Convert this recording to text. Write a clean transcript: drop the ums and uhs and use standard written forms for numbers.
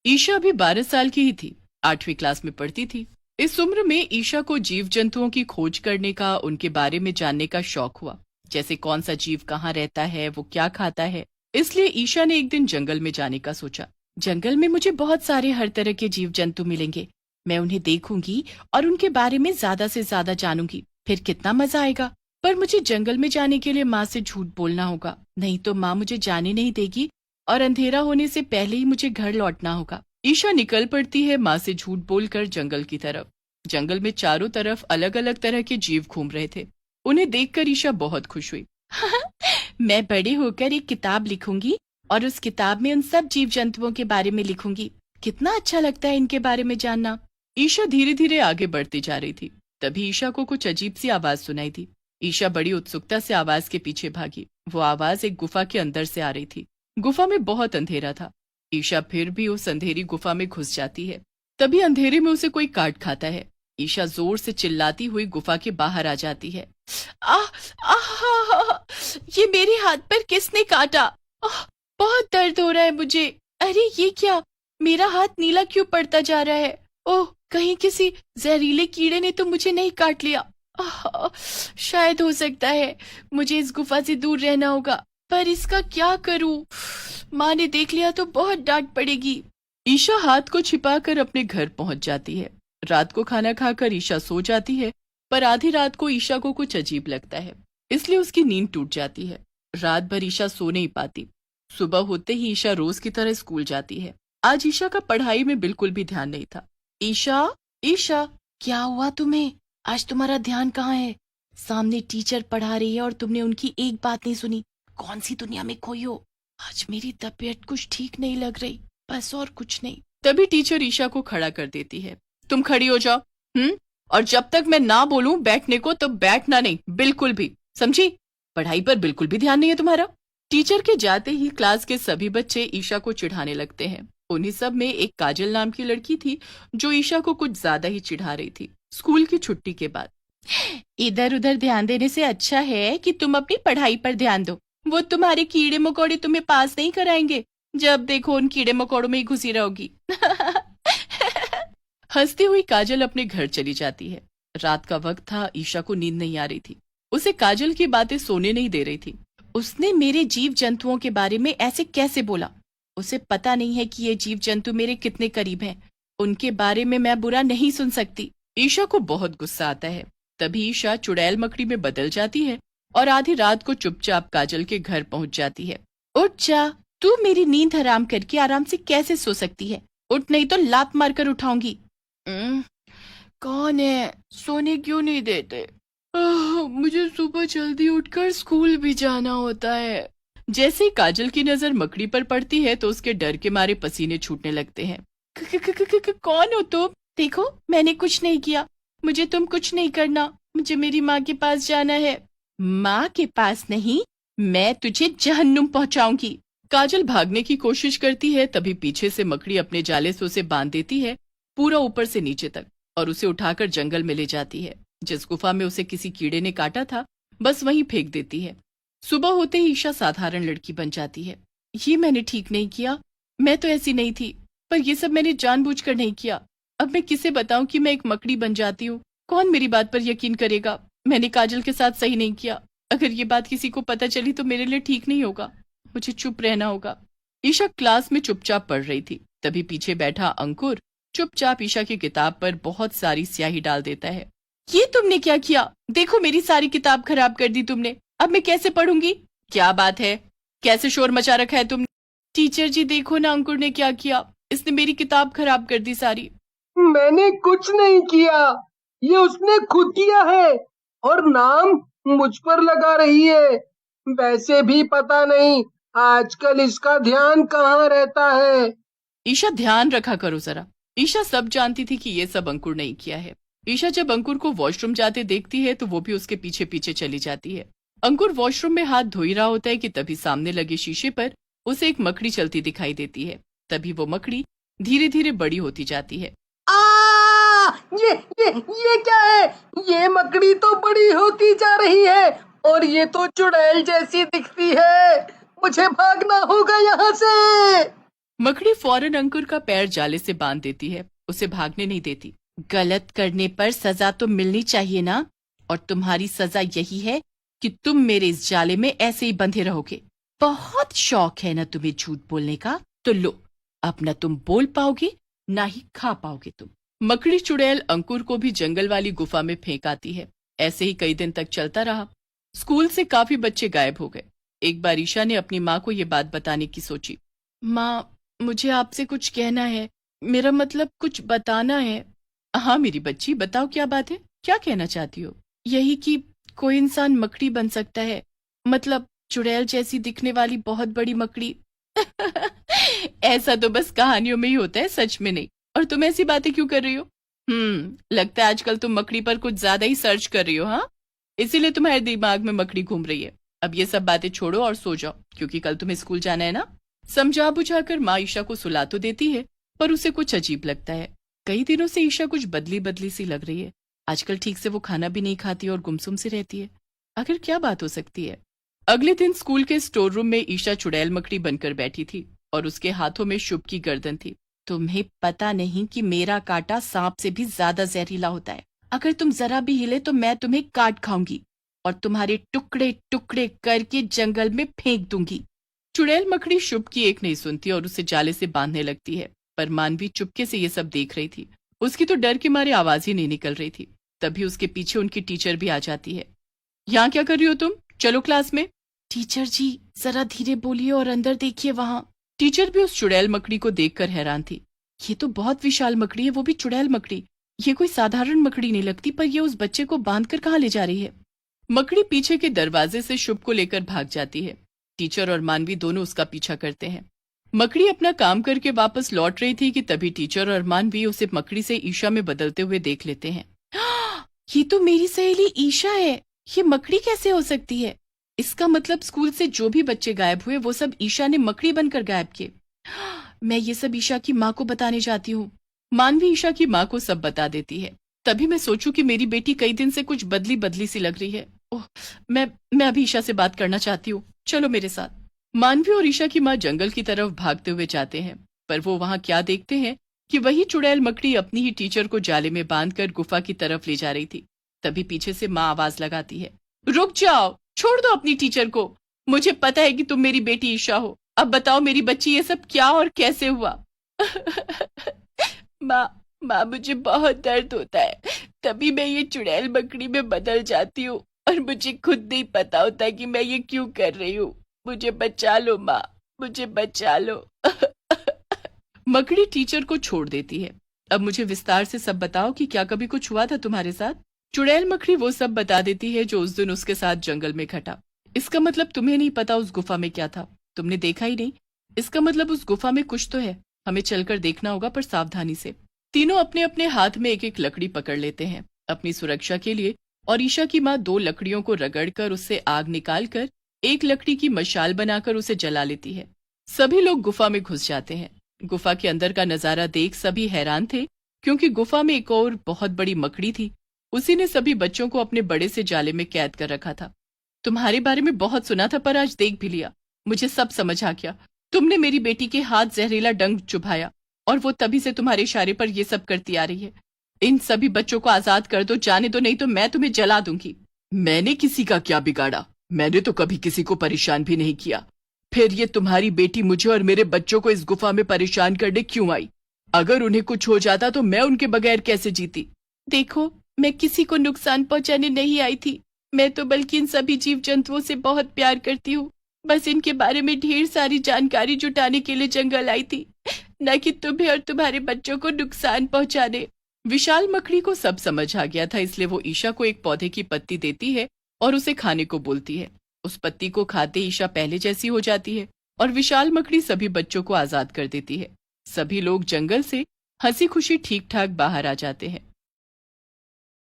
ईशा अभी 12 साल की ही थी, 8वीं क्लास में पढ़ती थी। इस उम्र में ईशा को जीव जंतुओं की खोज करने का, उनके बारे में जानने का शौक हुआ। जैसे कौन सा जीव कहाँ रहता है, वो क्या खाता है। इसलिए ईशा ने एक दिन जंगल में जाने का सोचा। जंगल में मुझे बहुत सारे हर तरह के जीव जंतु मिलेंगे, मैं उन्हें देखूंगी और उनके बारे में ज्यादा से ज्यादा जानूंगी, फिर कितना मजा आएगा। पर मुझे जंगल में जाने के लिए माँ से झूठ बोलना होगा, नहीं तो माँ मुझे जाने नहीं देगी और अंधेरा होने से पहले ही मुझे घर लौटना होगा। ईशा निकल पड़ती है माँ से झूठ बोलकर जंगल की तरफ। जंगल में चारों तरफ अलग अलग तरह के जीव घूम रहे थे। उन्हें देखकर ईशा बहुत खुश हुई। मैं बड़े होकर एक किताब लिखूंगी और उस किताब में उन सब जीव जंतुओं के बारे में लिखूंगी। कितना अच्छा लगता है इनके बारे में जानना। ईशा धीरे धीरे आगे बढ़ती जा रही थी। तभी ईशा को कुछ अजीब सी आवाज सुनाई दी। ईशा बड़ी उत्सुकता से आवाज के पीछे भागी। वो आवाज एक गुफा के अंदर से आ रही थी। गुफा में बहुत अंधेरा था। ईशा फिर भी उस अंधेरी गुफा में घुस जाती है। तभी अंधेरे में उसे कोई काट खाता है। ईशा जोर से चिल्लाती हुई गुफा के बाहर आ जाती है। आह, आह, ये मेरे हाथ पर किसने काटा? बहुत दर्द हो रहा है मुझे। अरे ये क्या, मेरा हाथ नीला क्यों पड़ता जा रहा है? ओह, कहीं किसी जहरीले कीड़े ने तो मुझे नहीं काट लिया। शायद हो सकता है मुझे इस गुफा से दूर रहना होगा, पर इसका क्या करूं? माँ ने देख लिया तो बहुत डांट पड़ेगी। ईशा हाथ को छिपाकर अपने घर पहुंच जाती है। रात को खाना खाकर ईशा सो जाती है, पर आधी रात को ईशा को कुछ अजीब लगता है, इसलिए उसकी नींद टूट जाती है। रात भर ईशा सो नहीं पाती। सुबह होते ही ईशा रोज की तरह स्कूल जाती है। आज ईशा का पढ़ाई में बिल्कुल भी ध्यान नहीं था। ईशा, ईशा, क्या हुआ तुम्हें? आज तुम्हारा ध्यान कहाँ है? सामने टीचर पढ़ा रही है और तुमने उनकी एक बात नहीं सुनी। कौन सी दुनिया में खोई हो? आज मेरी तबीयत कुछ ठीक नहीं लग रही, बस और कुछ नहीं। तभी टीचर ईशा को खड़ा कर देती है। तुम खड़ी हो जाओ। और जब तक मैं ना बोलूं बैठने को तो बैठना नहीं, बिल्कुल भी, समझी? पढ़ाई पर बिल्कुल भी ध्यान नहीं है तुम्हारा। टीचर के जाते ही क्लास के सभी बच्चे ईशा को चिढ़ाने लगते हैं। उन्हीं सब में एक काजल नाम की लड़की थी जो ईशा को कुछ ज्यादा ही चिढ़ा रही थी। स्कूल की छुट्टी के बाद इधर उधर ध्यान देने से अच्छा है कि तुम अपनी पढ़ाई पर ध्यान दो। वो तुम्हारे कीड़े मकोड़े तुम्हें पास नहीं कराएंगे। जब देखो उन कीड़े मकोड़ों में ही घुसी रहोगी। हंसती हुई काजल अपने घर चली जाती है। रात का वक्त था, ईशा को नींद नहीं आ रही थी। उसे काजल की बातें सोने नहीं दे रही थी। उसने मेरे जीव जंतुओं के बारे में ऐसे कैसे बोला? उसे पता नहीं है कि ये जीव जंतु मेरे कितने करीब हैं। उनके बारे में मैं बुरा नहीं सुन सकती। ईशा को बहुत गुस्सा आता है। तभी ईशा चुड़ैल मकड़ी में बदल जाती है और आधी रात को चुपचाप काजल के घर पहुंच जाती है। उठ जा, तू मेरी नींद हराम करके आराम से कैसे सो सकती है? उठ, नहीं तो लात मारकर उठाऊंगी। कौन है? सोने क्यों नहीं देते? मुझे सुबह जल्दी उठकर स्कूल भी जाना होता है। जैसे ही काजल की नजर मकड़ी पर पड़ती है तो उसके डर के मारे पसीने छूटने लगते हैं। कौन हो तुम? देखो मैंने कुछ नहीं किया, मुझे तुम कुछ नहीं करना। मुझे मेरी माँ के पास जाना है। माँ के पास नहीं, मैं तुझे जहन्नुम पहुंचाऊंगी। काजल भागने की कोशिश करती है, तभी पीछे से मकड़ी अपने जाले से उसे बांध देती है, पूरा ऊपर से नीचे तक, और उसे उठाकर जंगल में ले जाती है। जिस गुफा में उसे किसी कीड़े ने काटा था बस वहीं फेंक देती है। सुबह होते ही ईशा साधारण लड़की बन जाती है। ये मैंने ठीक नहीं किया, मैं तो ऐसी नहीं थी, पर ये सब मैंने जानबूझकर नहीं किया। अब मैं किसे बताऊं कि मैं एक मकड़ी बन जाती हूँ? कौन मेरी बात पर यकीन करेगा? मैंने काजल के साथ सही नहीं किया। अगर ये बात किसी को पता चली तो मेरे लिए ठीक नहीं होगा। मुझे चुप रहना होगा। ईशा क्लास में चुपचाप पढ़ रही थी। तभी पीछे बैठा अंकुर चुपचाप ईशा की किताब पर बहुत सारी स्याही डाल देता है। ये तुमने क्या किया? देखो मेरी सारी किताब खराब कर दी तुमने। अब मैं कैसे पढ़ूंगी? क्या बात है, कैसे शोर मचा रखा है तुमने? टीचर जी देखो ना अंकुर ने क्या किया, इसने मेरी किताब खराब कर दी सारी। मैंने कुछ नहीं किया, ये उसने खुद किया है और नाम मुझ पर लगा रही है। वैसे भी पता नहीं आजकल इसका ध्यान कहाँ रहता है। ईशा ध्यान रखा करो जरा। ईशा सब जानती थी कि ये सब अंकुर नहीं किया है। ईशा जब अंकुर को वॉशरूम जाते देखती है तो वो भी उसके पीछे पीछे चली जाती है। अंकुर वॉशरूम में हाथ धो ही रहा होता है कि तभी सामने लगे शीशे पर उसे एक मकड़ी चलती दिखाई देती है। तभी वो मकड़ी धीरे धीरे बड़ी होती जाती है। ये क्या है? ये मकड़ी तो बड़ी होती जा रही है और ये तो चुड़ैल जैसी दिखती है। मुझे भागना होगा यहाँ से। मकड़ी फौरन अंकुर का पैर जाले से बांध देती है, उसे भागने नहीं देती। गलत करने पर सजा तो मिलनी चाहिए ना, और तुम्हारी सजा यही है कि तुम मेरे इस जाले में ऐसे ही बंधे रहोगे। बहुत शौक है ना तुम्हें झूठ बोलने का, तो लो, अब न तुम बोल पाओगे ना ही खा पाओगे तुम। मकड़ी चुड़ैल अंकुर को भी जंगल वाली गुफा में फेंक आती है। ऐसे ही कई दिन तक चलता रहा। स्कूल से काफी बच्चे गायब हो गए। एक बार ईशा ने अपनी माँ को ये बात बताने की सोची। माँ, मुझे आपसे कुछ कहना है, मेरा मतलब कुछ बताना है। हाँ मेरी बच्ची, बताओ क्या बात है, क्या कहना चाहती हो? यही कि कोई इंसान मकड़ी बन सकता है, मतलब चुड़ैल जैसी दिखने वाली बहुत बड़ी मकड़ी। ऐसा तो बस कहानियों में ही होता है, सच में नहीं। और तुम ऐसी बातें क्यों कर रही हो? लगता है आजकल तुम मकड़ी पर कुछ ज्यादा ही सर्च कर रही हो, हाँ? इसीलिए तुम्हारे दिमाग में मकड़ी घूम रही है। अब ये सब बातें छोड़ो और सो जाओ, क्योंकि कल तुम्हें स्कूल जाना है ना। समझा बुझाकर माँ ईशा को सुला तो देती है, पर उसे कुछ अजीब लगता है। कई दिनों से ईशा कुछ बदली बदली सी लग रही है। आजकल ठीक से वो खाना भी नहीं खाती और गुमसुम सी रहती है। आखिर क्या बात हो सकती है? अगले दिन स्कूल के स्टोर रूम में ईशा चुड़ैल मकड़ी बनकर बैठी थी और उसके हाथों में शुभ की गर्दन थी। तुम्हें पता नहीं कि मेरा कांटा सांप से भी ज्यादा जहरीला होता है। अगर तुम जरा भी हिले तो मैं तुम्हें काट खाऊंगी और तुम्हारे टुकड़े टुकड़े करके जंगल में फेंक दूंगी। चुड़ैल मकड़ी शुभ की एक नहीं सुनती और उसे जाले से बांधने लगती है, पर मानवी चुपके से ये सब देख रही थी। उसकी तो डर के मारे आवाज ही नहीं निकल रही थी। तभी उसके पीछे उनकी टीचर भी आ जाती है। यहाँ क्या कर रही हो तुम? चलो क्लास में। टीचर जी, जरा धीरे बोलिए और अंदर देखिए वहाँ। टीचर भी उस चुड़ैल मकड़ी को देखकर हैरान थी। ये तो बहुत विशाल मकड़ी है, वो भी चुड़ैल मकड़ी। ये कोई साधारण मकड़ी नहीं लगती, पर ये उस बच्चे को बांधकर कहाँ ले जा रही है? मकड़ी पीछे के दरवाजे से शुभ को लेकर भाग जाती है। टीचर और मानवी दोनों उसका पीछा करते हैं। मकड़ी अपना काम करके वापस लौट रही थी कि तभी टीचर और मानवी उसे मकड़ी से ईशा में बदलते हुए देख लेते हैं। ये तो मेरी सहेली ईशा है। ये मकड़ी कैसे हो सकती है? इसका मतलब स्कूल से जो भी बच्चे गायब हुए वो सब ईशा ने मकड़ी बनकर गायब किए। मैं ये सब ईशा की माँ को बताने जाती हूँ। मानवी ईशा की माँ को सब बता देती है। तभी मैं सोचूं कि मेरी बेटी कई दिन से कुछ बदली बदली सी लग रही है। ओह, मैं अभी ईशा से बात करना चाहती हूँ, चलो मेरे साथ। मानवी और ईशा की माँ जंगल की तरफ भागते हुए जाते हैं, पर वो वहाँ क्या देखते हैं कि वही चुड़ैल मकड़ी अपनी ही टीचर को जाले में बांधकर गुफा की तरफ ले जा रही थी। तभी पीछे से माँ आवाज लगाती है, रुक जाओ, छोड़ दो अपनी टीचर को। मुझे पता है कि तुम मेरी बेटी ईशा हो। अब बताओ मेरी बच्ची, ये सब क्या और कैसे हुआ? माँ, मुझे बहुत दर्द होता है, तभी मैं ये चुड़ैल मकड़ी में बदल जाती हूँ और मुझे खुद नहीं पता होता कि मैं ये क्यों कर रही हूँ। मुझे बचा लो माँ, मुझे बचा लो। मकड़ी टीचर को छोड़ देती है। अब मुझे विस्तार से सब बताओ कि क्या कभी कुछ हुआ था तुम्हारे साथ? चुड़ैल मकड़ी वो सब बता देती है जो उस दिन उसके साथ जंगल में घटा। इसका मतलब तुम्हें नहीं पता उस गुफा में क्या था? तुमने देखा ही नहीं? इसका मतलब उस गुफा में कुछ तो है। हमें चलकर देखना होगा, पर सावधानी से। तीनों अपने अपने हाथ में एक एक लकड़ी पकड़ लेते हैं अपनी सुरक्षा के लिए, और ईशा की माँ 2 लकड़ियों को रगड़कर उससे आग निकालकर एक लकड़ी की मशाल बनाकर उसे जला लेती है। सभी लोग गुफा में घुस जाते हैं। गुफा के अंदर का नजारा देख सभी हैरान थे, क्योंकि गुफा में एक और बहुत बड़ी मकड़ी थी। उसी ने सभी बच्चों को अपने बड़े से जाले में कैद कर रखा था। तुम्हारे बारे में बहुत सुना था, पर आज देख भी लिया। मुझे सब समझ आ गया। तुमने मेरी बेटी के हाथ जहरीला डंक चुभाया और वो तभी से तुम्हारे इशारे पर ये सब करती आ रही है। इन सभी बच्चों को आजाद कर दो, जाने दो, नहीं तो मैं तुम्हें जला दूंगी। मैंने किसी का क्या बिगाड़ा? मैंने तो कभी किसी को परेशान भी नहीं किया। फिर ये तुम्हारी बेटी मुझे और मेरे बच्चों को इस गुफा में परेशान करने क्यों आई? अगर उन्हें कुछ हो जाता तो मैं उनके बगैर कैसे जीती? देखो, मैं किसी को नुकसान पहुंचाने नहीं आई थी। मैं तो बल्कि इन सभी जीव जंतुओं से बहुत प्यार करती हूँ। बस इनके बारे में ढेर सारी जानकारी जुटाने के लिए जंगल आई थी, न कि तुम्हें और तुम्हारे बच्चों को नुकसान पहुंचाने। विशाल मकड़ी को सब समझ आ गया था, इसलिए वो ईशा को एक पौधे की पत्ती देती है और उसे खाने को बोलती है। उस पत्ती को खाते ईशा पहले जैसी हो जाती है और विशाल मकड़ी सभी बच्चों को आजाद कर देती है। सभी लोग जंगल से हंसी खुशी ठीक ठाक बाहर आ जाते हैं।